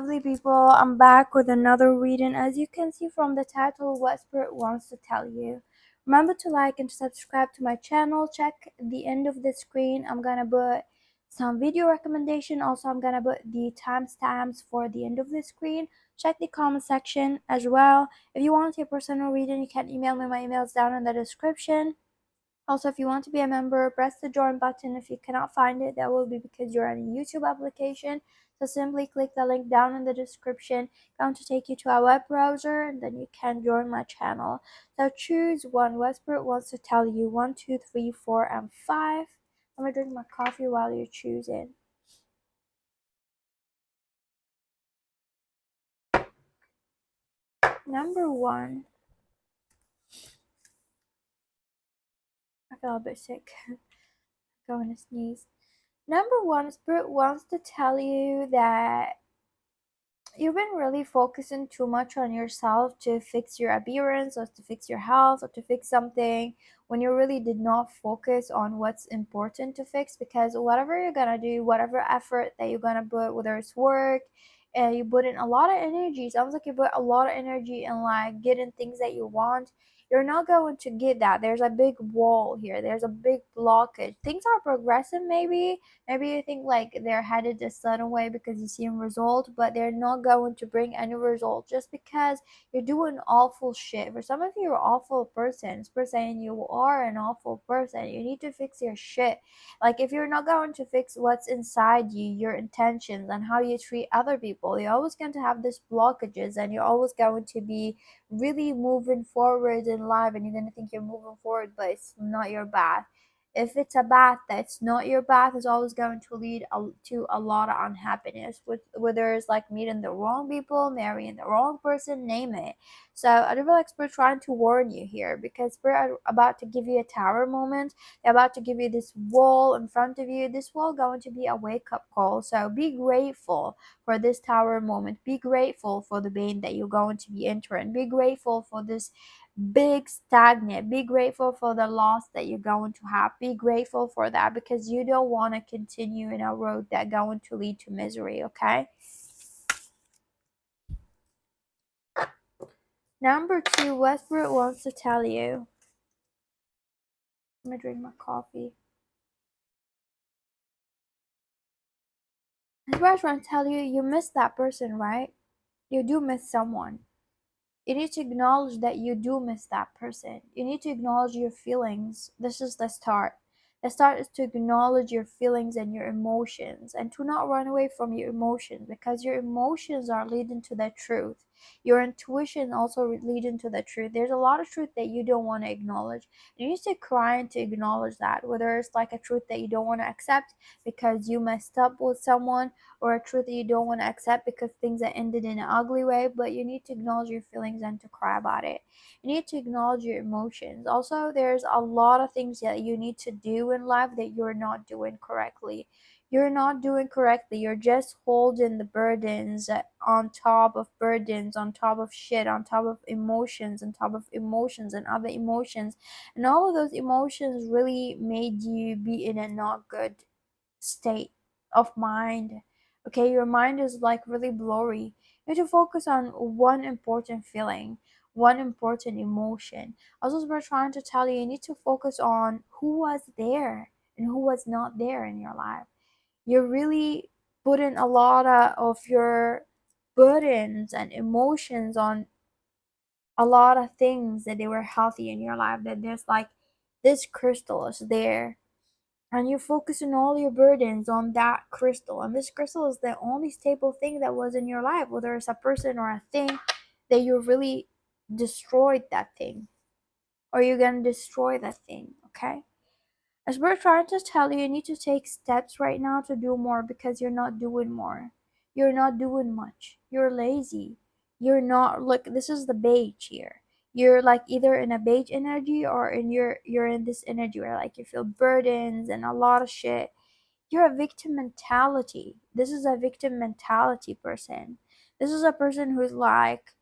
lovely people, I'm back with another reading. As you can see from the title, what spirit wants to tell you. Remember to like and subscribe to my channel. Check the end of the screen. I'm gonna put some video recommendation. Also, I'm gonna put the timestamps for the end of the screen. Check the comment section as well. If you want a personal reading, you can email me. My email is down in the description. Also, if you want to be a member, press the join button. If you cannot find it, that will be because you're on a YouTube application. So simply click the link down in the description. It's going to take you to our web browser, and then you can join my channel. So choose one. What spirit wants to tell you? 1, 2, 3, 4, and 5. I'm gonna drink my coffee while you're choosing. Number 1. I feel a bit sick. Going to sneeze. Number 1, spirit wants to tell you that you've been really focusing too much on yourself to fix your appearance or to fix your health or to fix something when you really did not focus on what's important to fix. Because whatever you're gonna do, whatever effort that you're gonna put, whether it's work, and you put in a lot of energy, sounds like you put a lot of energy in like getting things that you want, you're not going to get that. There's a big wall here, there's a big blockage. Things are progressing, maybe you think like they're headed a certain way because you see a result, but they're not going to bring any result just because you're doing awful shit. For some of you, you're an awful person. It's saying you are an awful person. You need to fix your shit. Like if you're not going to fix what's inside you, your intentions and how you treat other people, you're always going to have these blockages, and you're always going to be really moving forward in life, and you're going to think you're moving forward, but it's not your path. If it's a path that's not your path, is always going to lead to a lot of unhappiness, whether it's like meeting the wrong people, marrying the wrong person, name it. So I do feel like spirit trying to warn you here, because spirit are about to give you a tower moment. They're about to give you this wall in front of you. This wall going to be a wake-up call. So be grateful for this tower moment. Be grateful for the pain that you're going to be entering. Be grateful for this big stagnant. Be grateful for the loss that you're going to have. Be grateful for that, because you don't want to continue in a road that going to lead to misery. Okay. Number 2, what spirit wants to tell you. I'm gonna drink my coffee. Spirit trying to tell you, you miss that person, right? You do miss someone. You need to acknowledge that you do miss that person. You need to acknowledge your feelings. This is the start. The start is to acknowledge your feelings and your emotions, and to not run away from your emotions, because your emotions are leading to the truth. Your intuition also leading to the truth. There's a lot of truth that you don't want to acknowledge. You need to cry to acknowledge that, whether it's like a truth that you don't want to accept because you messed up with someone, or a truth that you don't want to accept because things that ended in an ugly way. But you need to acknowledge your feelings and to cry about it. You need to acknowledge your emotions. Also, there's a lot of things that you need to do in life that you're not doing correctly. You're not doing correctly. You're just holding the burdens on top of burdens, on top of shit, on top of emotions, on top of emotions and other emotions. And all of those emotions really made you be in a not good state of mind. Okay, your mind is like really blurry. You need to focus on one important feeling, one important emotion. Also, we're trying to tell you, you need to focus on who was there and who was not there in your life. You're really putting a lot of your burdens and emotions on a lot of things that they were healthy in your life, that there's like this crystal is there, and you're focusing all your burdens on that crystal, and this crystal is the only stable thing that was in your life, whether it's a person or a thing, that you really destroyed that thing, or you're gonna destroy that thing. Okay, as we're trying to tell you, you need to take steps right now to do more, because you're not doing more. You're not doing much. You're lazy. You're not, look, this is the beige here. You're like either in a beige energy, or in you're in this energy where like you feel burdens and a lot of shit. You're a victim mentality. This is a victim mentality person. This is a person who's like,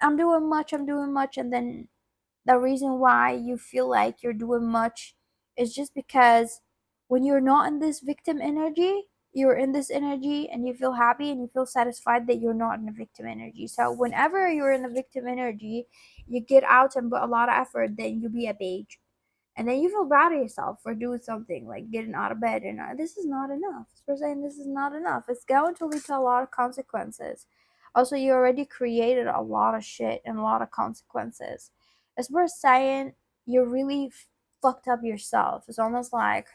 I'm doing much, and then the reason why you feel like you're doing much is just because when you're not in this victim energy, you're in this energy and you feel happy and you feel satisfied that you're not in a victim energy. So whenever you're in a victim energy, you get out and put a lot of effort, then you be a beige. And then you feel proud of yourself for doing something like getting out of bed, and this is not enough. For saying this is not enough, it's going to lead to a lot of consequences. Also, you already created a lot of shit and a lot of consequences. As we're saying, you really fucked up yourself. It's almost like,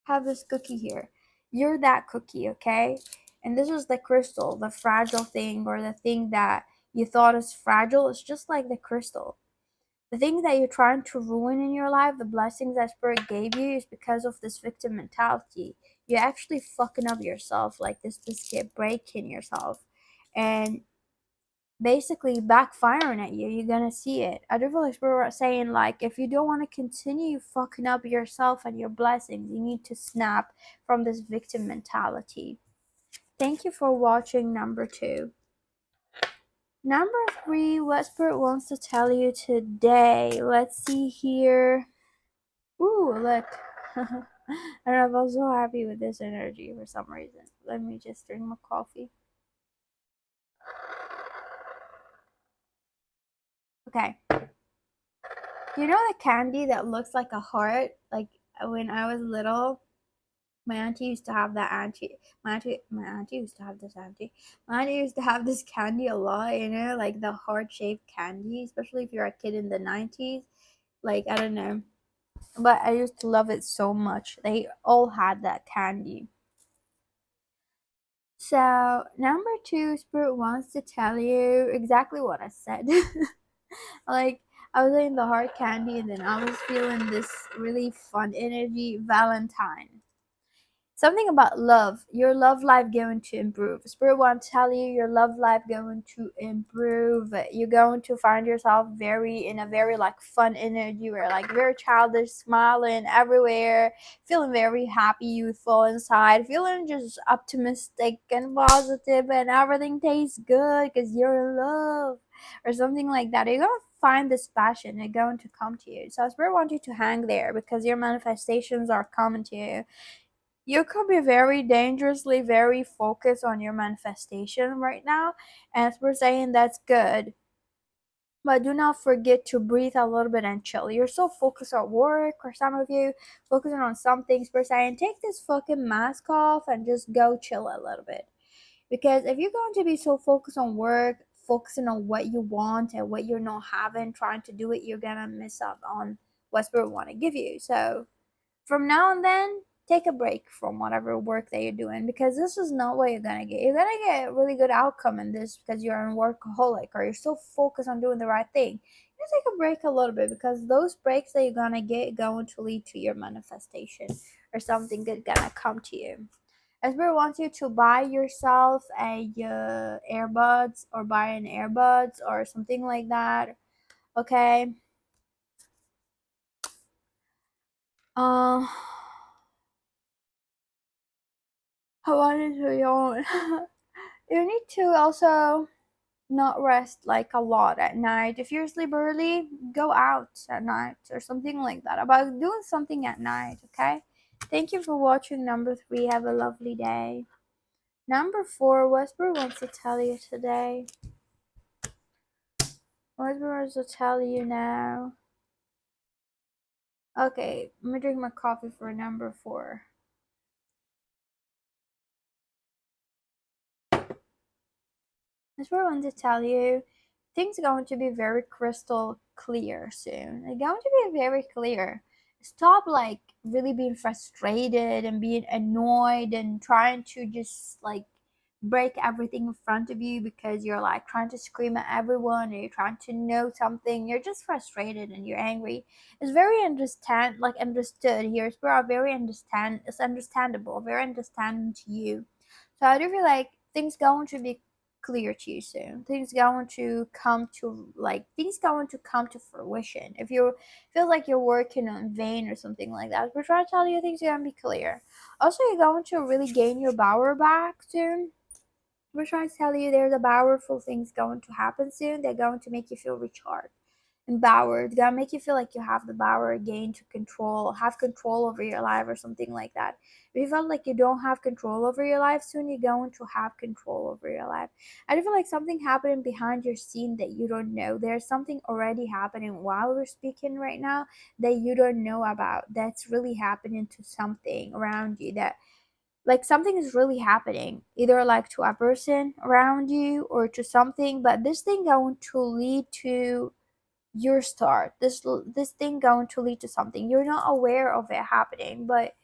have this cookie here. You're that cookie, okay? And this is the crystal, the fragile thing, or the thing that you thought is fragile. It's just like the crystal. The things that you're trying to ruin in your life, the blessings that Spirit gave you, is because of this victim mentality. You're actually fucking up yourself, like this biscuit, breaking yourself, and basically backfiring at you. You're gonna see it. I do feel like Spirit was saying, like, if you don't want to continue fucking up yourself and your blessings, you need to snap from this victim mentality. Thank you for watching number 2. Number 3, what Spirit wants to tell you today. Let's see here. Ooh, look. I don't know, I was so happy with this energy for some reason. Let me just drink my coffee. Okay. You know the candy that looks like a heart? Like when I was little, my auntie used to have that auntie. My auntie used to have this auntie. My auntie used to have this candy a lot, like the heart-shaped candy, especially if you're a kid in the 90s. Like, I don't know. But I used to love it so much. They all had that candy. So, number 2, Spirit wants to tell you exactly what I said. Like, I was eating the hard candy and then I was feeling this really fun energy. Valentine. Something about love. Your love life going to improve. Spirit want to tell you your love life going to improve. You're going to find yourself in a very like fun energy, where like very childish, smiling everywhere, feeling very happy, youthful inside, feeling just optimistic and positive, and everything tastes good because you're in love or something like that. You're gonna find this passion. It's going to come to you. So Spirit wants you to hang there because your manifestations are coming to you. You could be very dangerously very focused on your manifestation right now, and as we're saying, that's good, but do not forget to breathe a little bit and chill. You're so focused on work, or some of you focusing on some things. We're saying, take this fucking mask off and just go chill a little bit, because if you're going to be so focused on work, focusing on what you want and what you're not having, trying to do it, you're gonna miss out on what Spirit want to give you. So from now and then, take a break from whatever work that you're doing, because this is not what you're gonna get. You're gonna get a really good outcome in this because you're a workaholic or you're so focused on doing the right thing. You take a break a little bit, because those breaks that you're gonna get going to lead to your manifestation or something good gonna come to you. Spirit wants you to buy yourself a earbuds, or buy an earbuds or something like that. Okay. Uh, I wanted to yawn. You need to also not rest like a lot at night. If you're asleep early, go out at night or something like that. About doing something at night, okay? Thank you for watching number 3. Have a lovely day. Number 4, Whisper wants to tell you today. Whisper wants to tell you now. Okay, I'm gonna drink my coffee for number 4. That's what I wanted to tell you. Things are going to be very crystal clear soon. They're going to be very clear. Stop like really being frustrated and being annoyed and trying to just like break everything in front of you, because you're like trying to scream at everyone, or you're trying to know something. You're just frustrated and you're angry. It's very understood here. It's very it's understandable, very understanding to you. So I do feel like things going to be clear to you soon. Things going to come to fruition. If you feel like you're working in vain or something like that, we're trying to tell you things are gonna be clear. Also, you're going to really gain your power back soon. We're trying to tell you there's a powerful things going to happen soon. They're going to make you feel recharged. empowered, gonna make you feel like you have the power again to have control over your life or something like that. If you felt like you don't have control over your life, soon you're going to have control over your life. I do feel like something happening behind your scene that you don't know. There's something already happening while we're speaking right now that you don't know about. That's really happening to something around you, that like something is really happening, either like to a person around you or to something, but this thing going to lead to your start. This thing going to lead to something you're not aware of it happening, but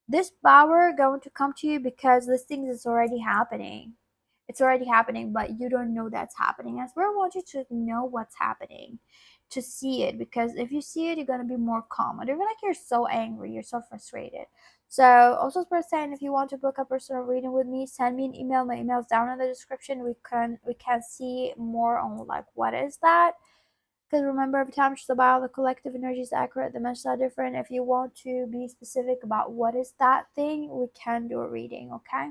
this power going to come to you because this thing is already happening. It's already happening, but you don't know that's happening. I swear I want you to know what's happening, to see it, because if you see it, you're gonna be more calm. I don't feel like you're so angry, you're so frustrated. So also for saying, if you want to book a personal reading with me, send me an email. My email is down in the description. We can see more on like what is that, because remember, every time it's about the collective energy is accurate, the messages are different. If you want to be specific about what is that thing, we can do a reading, okay?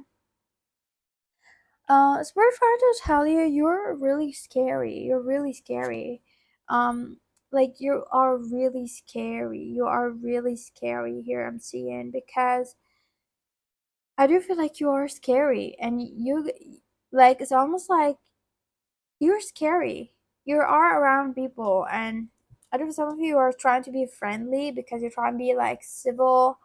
Spirit trying to tell you you're really scary. You're really scary. Um, like you are really scary. You are really scary here, I'm seeing, because I do feel like you are scary, and you like it's almost like you're scary. You are around people, and I know some of you are trying to be friendly because you're trying to be like civil,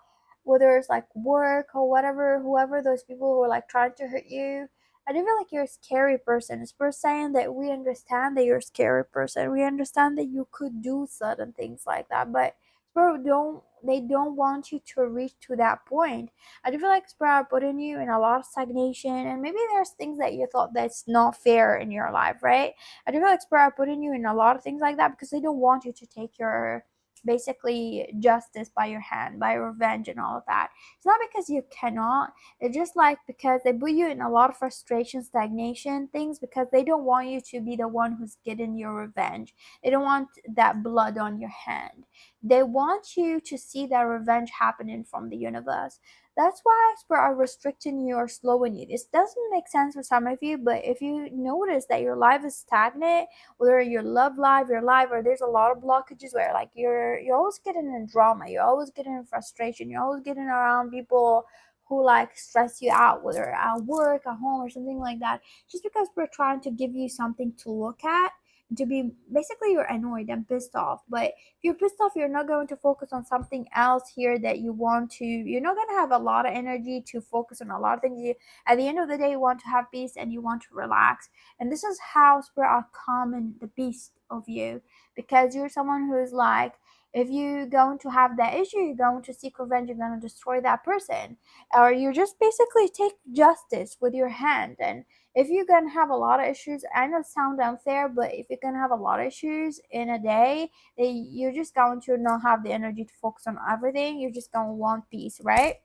whether it's like work or whatever, whoever those people who are like trying to hurt you. I do feel like you're a scary person. It's worth saying that we understand that you're a scary person. We understand that you could do certain things like that, but bro, don't they don't want you to reach to that point. I do feel like Sprout putting you in a lot of stagnation, and maybe there's things that you thought that's not fair in your life, right? I do feel like Sprout putting you in a lot of things like that because they don't want you to take your basically justice by your hand, by revenge and all of that. It's not because you cannot, it's just like because they put you in a lot of frustration, stagnation things, because they don't want you to be the one who's getting your revenge. They don't want that blood on your hand. They want you to see that revenge happening from the universe. That's why experts are restricting you or slowing you. This doesn't make sense for some of you, but if you notice that your life is stagnant, whether your love life, your life, or there's a lot of blockages where like you're always getting in drama, you're always getting in frustration, you're always getting around people who like stress you out, whether at work, at home, or something like that, just because we're trying to give you something to look at, to be basically you're annoyed and pissed off. But if you're pissed off, you're not going to focus on something else here that you want to, you're not going to have a lot of energy to focus on a lot of things. At the end of the day, you want to have peace and you want to relax, and this is how spirit are calming the beast of you, because you're someone who's like, if you're going to have that issue, you're going to seek revenge, you're going to destroy that person, or you just basically take justice with your hand. And if you're gonna have a lot of issues, I know it sounds unfair, but if you're gonna have a lot of issues in a day, you're just going to not have the energy to focus on everything. You're just gonna want peace, right?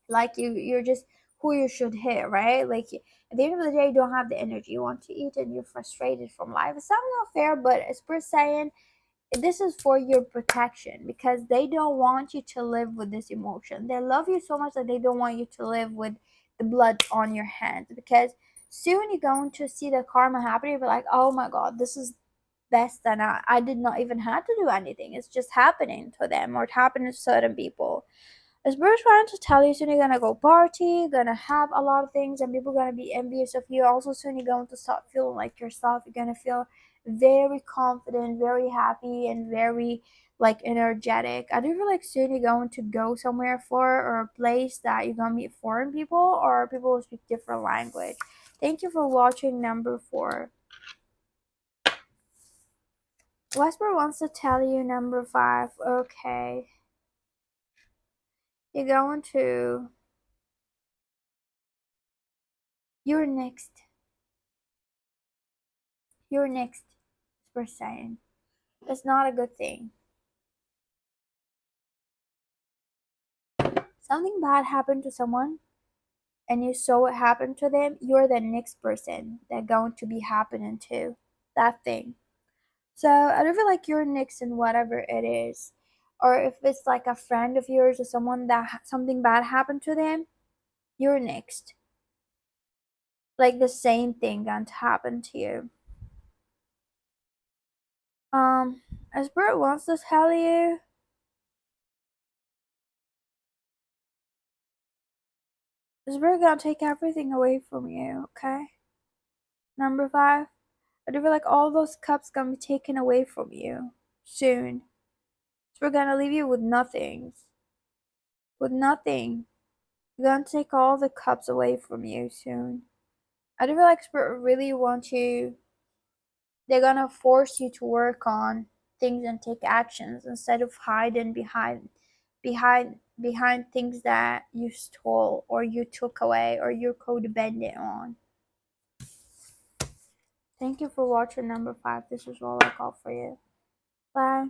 Like you're just who you should hit, right? Like at the end of the day, you don't have the energy. You want to eat and you're frustrated from life. It sounds not fair, but it's per saying this is for your protection, because they don't want you to live with this emotion. They love you so much that they don't want you to live with the blood on your hands, because soon you're going to see the karma happening. But like, oh my god, this is best, and I did not even have to do anything. It's just happening to them, or it happened to certain people. As Bruce trying to tell you, soon you're gonna go party, gonna have a lot of things, and people gonna be envious of you. Also, soon you're going to start feeling like yourself. You're gonna feel very confident, very happy, and very like energetic. I do feel like soon you're going to go somewhere for, or a place that you're gonna meet foreign people or people who speak different language. Thank you for watching number 4. Westbrook wants to tell you number 5. Okay. You're going to. You're next. You're next. We're saying. It's not a good thing. Something bad happened to someone and you saw it happen to them, you're the next person that going to be happening to that thing. So I don't feel like you're next in whatever it is. Or if it's like a friend of yours or someone that something bad happened to them, you're next. Like the same thing going to happen to you. Spirit wants to tell you, Spirit gonna take everything away from you, okay? Number 5, I do feel like all those cups gonna be taken away from you soon. Spirit gonna leave you with nothing. With nothing. You're gonna take all the cups away from you soon. I do feel like Spirit really wants you. They're gonna force you to work on things and take actions instead of hiding behind things that you stole or you took away or you're codependent on. Thank you for watching number 5. This is all I got for you. Bye.